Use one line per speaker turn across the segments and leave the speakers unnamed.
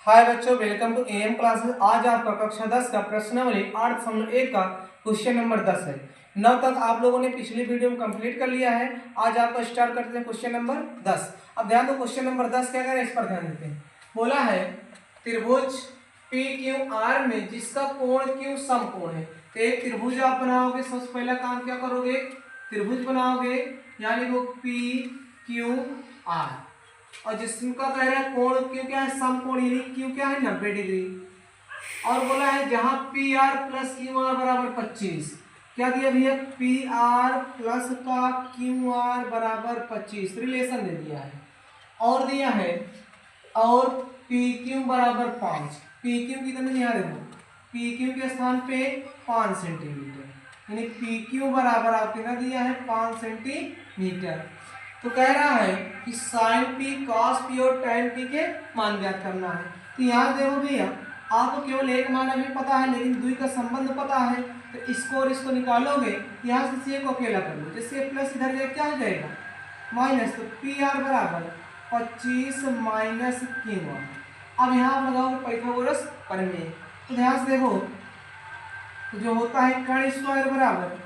हाय बच्चों, welcome to am classes. आज आपका कक्षा 10 का प्रश्नावली 8.1 का क्वेश्चन नंबर 10 है। 9 तक आप लोगों ने पिछली वीडियो में कंप्लीट कर लिया है। आज आपका स्टार्ट करते हैं क्वेश्चन नंबर 10। अब ध्यान दो, क्वेश्चन नंबर 10 क्या करें, इस पर ध्यान देते हैं। बोला है त्रिभुज पी क्यू आर में जिसका कोण क्यू समकोण है। तो एक त्रिभुज आप बनाओगे, सबसे पहला काम क्या करोगे, त्रिभुज बनाओगे, यानी वो पी क्यू आर, और जिसका कह रहा है कोण क्यू क्या है, समकोण, यानी क्यू क्या है 90 डिग्री। और बोला है जहां P R plus Q R बराबर 25, क्या दिया भैया, पी आर प्लस का क्यू आर बराबर 25 रिलेशन दे दिया है। और दिया है और पी क्यू बराबर 5। पी क्यू कितने दिया, देखो पी क्यू के स्थान पे 5 सेंटीमीटर, यानी पी क्यू बराबर आपके कितना दिया है 5 सेंटीमीटर। तो कह रहा है कि साइन पी कॉस पी और tan पी के मान ज्ञात करना है। तो यहाँ देखो भैया, आपको केवल एक मान अभी पता है, लेकिन दुई का संबंध पता है, तो इसको और इसको निकालोगे, यहाँ से सी को अकेला कर लो, जैसे प्लस इधर जाए क्या हो जाएगा माइनस, तो पी आर बराबर 25 माइनस क्यू आर। अब यहाँ आप लगाओगे पाइथागोरस प्रमेय। तो ध्यान से देखो, तो जो होता है कर्ण स्क्वायर बराबर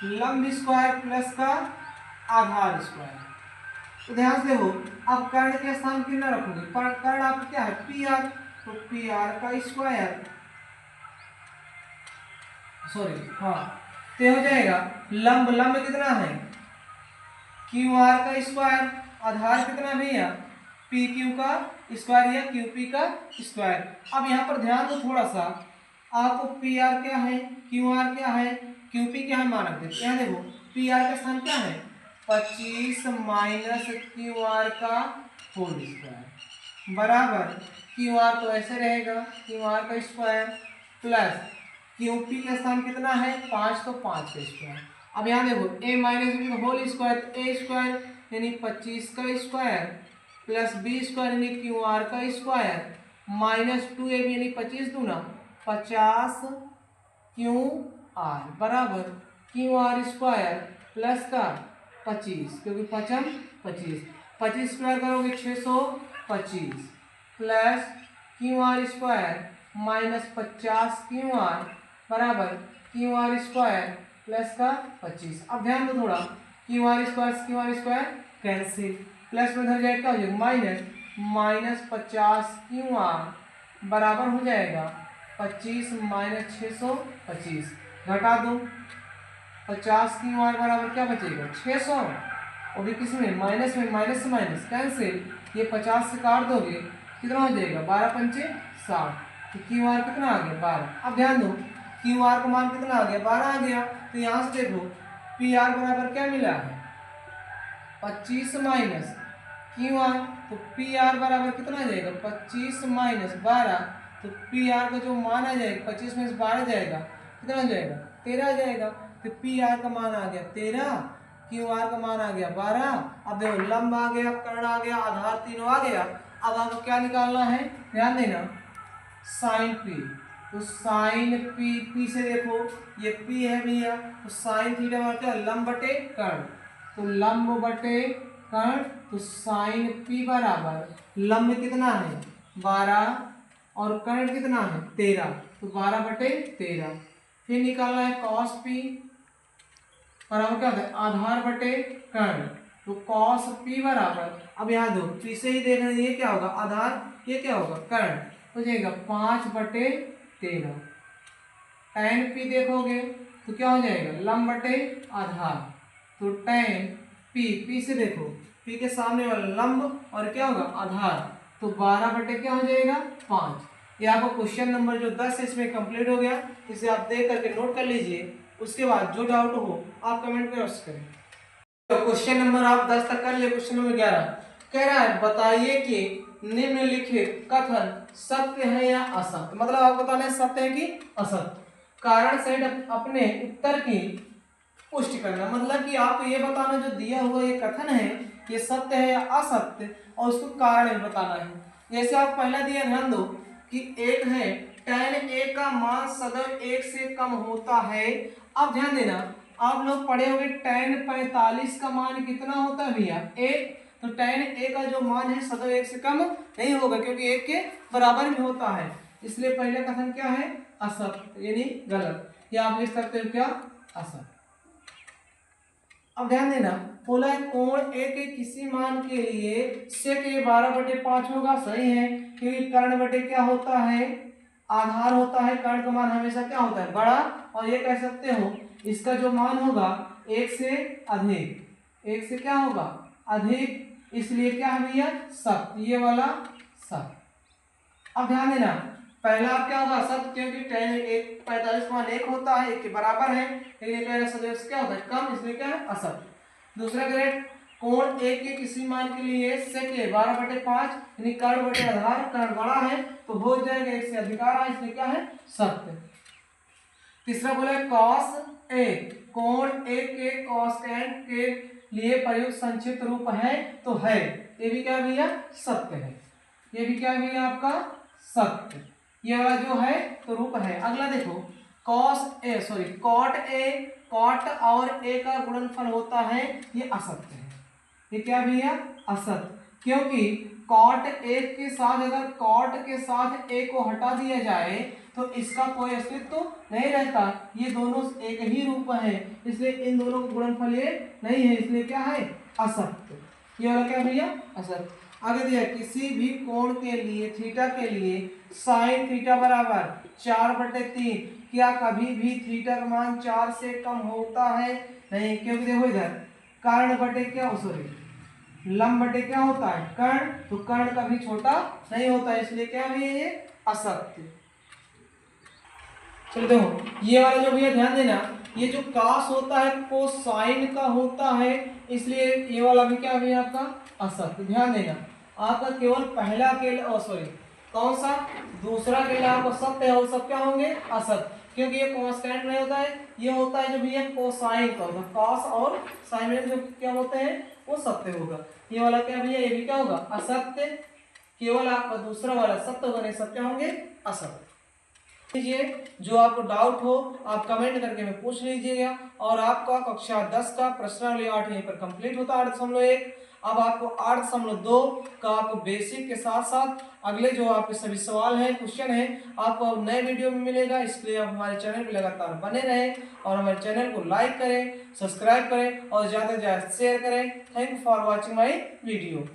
लंब स्क्वायर प्लस का आधार स्क्वायर। तो ध्यान से देखो, अब कर्ण के स्थान कितना रखोगे, कर्ण आपका क्या है पी आर, तो पी आर का स्क्वायर, सॉरी हाँ, तो हो जाएगा लंब, लंब कितना है क्यू आर का स्क्वायर, आधार कितना भैया पी क्यू का स्क्वायर या क्यू पी का स्क्वायर। अब यहाँ पर ध्यान दो थोड़ा सा, आपको पी आर क्या है, क्यू आर क्या है, क्यू पी क्या है मान रखते हैं। यहाँ देखो पी आर का स्थान क्या है 25 माइनस क्यू आर का होल स्क्वायर बराबर क्यू आर तो ऐसे रहेगा क्यू आर का स्क्वायर प्लस क्यू पी का स्थान कितना है 5, तो 5 का स्क्वायर। अब यहाँ देखो ए माइनस बी का होल स्क्वायर, तो ए स्क्वायर यानी 25 का स्क्वायर प्लस बी स्क्वायर यानी क्यू आर का स्क्वायर माइनस 2ab यानी 25 दूना 50 क्यू आर बराबर क्यू आर स्क्वायर प्लस का 25, क्योंकि 5 25, 25 स्क्वायर करोगे 625 plus Q R square minus 50 Q R बराबर क्यू आर स्क्वायर प्लस का 25। अब ध्यान दो थोड़ा, Q R square cancel, plus में उधर जाएगा क्या हो जाएगा माइनस 50 क्यू आर बराबर हो जाएगा 25 माइनस 625, घटा दो 50 क्यू आर बराबर क्या बचेगा 600, और भी किस में माइनस में, माइनस से माइनस कैंसिल, ये 50 से काट दोगे कितना हो जाएगा 12 पंचे 60, तो क्यू आर कितना आ गया 12। अब ध्यान दो क्यू आर का मान कितना आ गया 12 आ गया। तो यहाँ से देखो पी आर बराबर क्या मिला है 25 माइनस क्यू आर, तो पी आर बराबर कितना आ जाएगा 25 माइनस 12, तो पी आर का जो मान आ जाएगा 25 में 12 जाएगा कितना हो जाएगा 13 आ जाएगा। तो पी आर का मान आ गया 13, क्यू आर का मान आ गया 12। अब देखो लंब आ गया, कर्ण आ गया, आधार तीनों आ गया। अब आपको क्या निकालना है, ध्यान देना साइन पी, तो साइन पी, पी से देखो ये पी है भैया, तो साइन थीटा मतलब क्या लंब बटे कर्ण, तो लंब बटे कर्ण, तो साइन पी बराबर लंब कितना है 12 और कर्ण कितना है 13, तो 12 बटे 13। फिर निकालना है कॉस पी बराबर क्या होता है आधार बटे कर्ण, तो कॉस पी बराबर, अब यहाँ दो पी से ही देख रहे हैं ये क्या होगा आधार, ये क्या होगा कर्ण, हो जाएगा 5 बटे 13। tan पी देखोगे तो क्या हो जाएगा लंब बटे आधार, तो tan पी, पी से देखो पी के सामने वाला लंब और क्या होगा आधार, तो 12 बटे क्या हो जाएगा 5। ये आपको क्वेश्चन नंबर जो 10 इसमें कंप्लीट हो गया, इसे आप देख करके नोट कर लीजिए। उसके बाद जो डाउट हो आप कमेंट में अवश्य करें। तो क्वेश्चन नंबर आप 10 तक कर लिए। क्वेश्चन नंबर 11 कह रहा है बताइए कि निम्नलिखित कथन सत्य है या असत्य, मतलब आपको बताना है सत्य है कि असत्य। कारण सहित अपने उत्तर की पुष्टि करना, मतलब कि आपको ये बताना जो दिया हुआ ये कथन है ये सत्य है या असत्य, और उसको कारण भी बताना है। जैसे आप पहला दिया ध्यान दो कि एक है tan a का मान सदैव 1 से कम होता है। अब ध्यान देना आप लोग पढ़े होंगे tan 45 का मान कितना होता है भैया 1, तो tan a का जो मान है सदैव 1 से कम नहीं होगा, क्योंकि 1 के बराबर में होता है। इसलिए पहला कथन क्या है, असत्य यानी गलत, या आप लिख सकते हो क्या, असत्य। अब ध्यान देना, बोला है कोण ए के किसी मान के लिए sec a 12/5 होगा, सही है, क्योंकि कर्ण बटे क्या होता है, आधार होता है, कर्ण का मान हमेशा क्या होता है, बड़ा, और ये कह सकते हो इसका जो मान होगा 1 से अधिक, 1 से क्या होगा, अधिक, इसलिए क्या है भैया, सत्य, ये वाला सत्य। अब ध्यान देना, पहला क्या होगा, सत्य, क्योंकि tan 45 मान 1 होता है, 1 के बराबर है, लेकिन ये कह रहे सदैव क्या होता है, कम, इसलिए क्या है, असत्य। दूसरा ग्रेड, कोण ए के किसी मान के लिए sec a 12/5 यानी कर्ण बटे आधार, कर्ण बड़ा है तो हो जाएगा 1 से अधिक आ रहा है, इसलिए क्या है, सत्य। तीसरा बोला cos a, कोण a के कॉसेकेंट के लिए प्रयुक्त संक्षिप्त रूप है तो है, ये भी क्या भैया, सत्य है, ये भी क्या भैया आपका सत्य, ये वाला जो है तो रूप है। अगला देखो, cot a, cot और a का गुणनफल होता है, ये असत्य है, ये क्या भैया, असत्य, क्योंकि cot a के साथ, अगर cot के साथ a को हटा दिया जाए तो इसका कोई अस्तित्व नहीं रहता, ये दोनों एक ही रूप है, इसलिए इन दोनों का गुणनफल ये नहीं है, इसलिए क्या है, असत्य, ये वाला क्या भैया, असत्य। आगे दिया, किसी भी कोण के लिए, थीटा के लिए sin थीटा बराबर 4/3, क्या कभी भी थीटा का मान 4 से कम होता है, नहीं, क्योंकि देखो इधर कर्ण बटे क्या, सॉरी लंब बटे क्या होता है, कर्ण, तो कर्ण कभी छोटा नहीं होता, इसलिए क्या है ये असत्य। चलो देखो, ये वाला जो भैया ध्यान देना, ये जो कास होता है कोसाइन का होता है, इसलिए ये वाला भी क्या भैया आपका असत्य। ध्यान देना, आपका केवल पहला अकेला, सॉरी कौन सा, दूसरा अकेला आपका सत्य है, और सब क्या होंगे, असत्य, क्योंकि ये कांस्टेंट नहीं होता है, ये होता है जो भैया कोसाइन का होगा, कॉस और साइन में जो क्या होते हैं वो सत्य होगा, ये वाला क्या भैया, ये भी क्या होगा, असत्य, केवल आपका दूसरा वाला सत्य होगा, नहीं सब क्या होंगे, असत्य। लीजिए, जो आपको डाउट हो आप कमेंट करके में पूछ लीजिएगा, और आपका कक्षा 10 का प्रश्नावली 8 यहीं पर कंप्लीट होता है 8.1। अब आपको 8.2 का आपको बेसिक के साथ साथ अगले जो आपके सभी सवाल हैं, क्वेश्चन हैं, आपको नए वीडियो में मिलेगा, इसलिए आप हमारे चैनल पर लगातार बने रहें और हमारे चैनल को लाइक करें, सब्सक्राइब करें और ज़्यादा से ज़्यादा शेयर करें। Thank you for watching my video.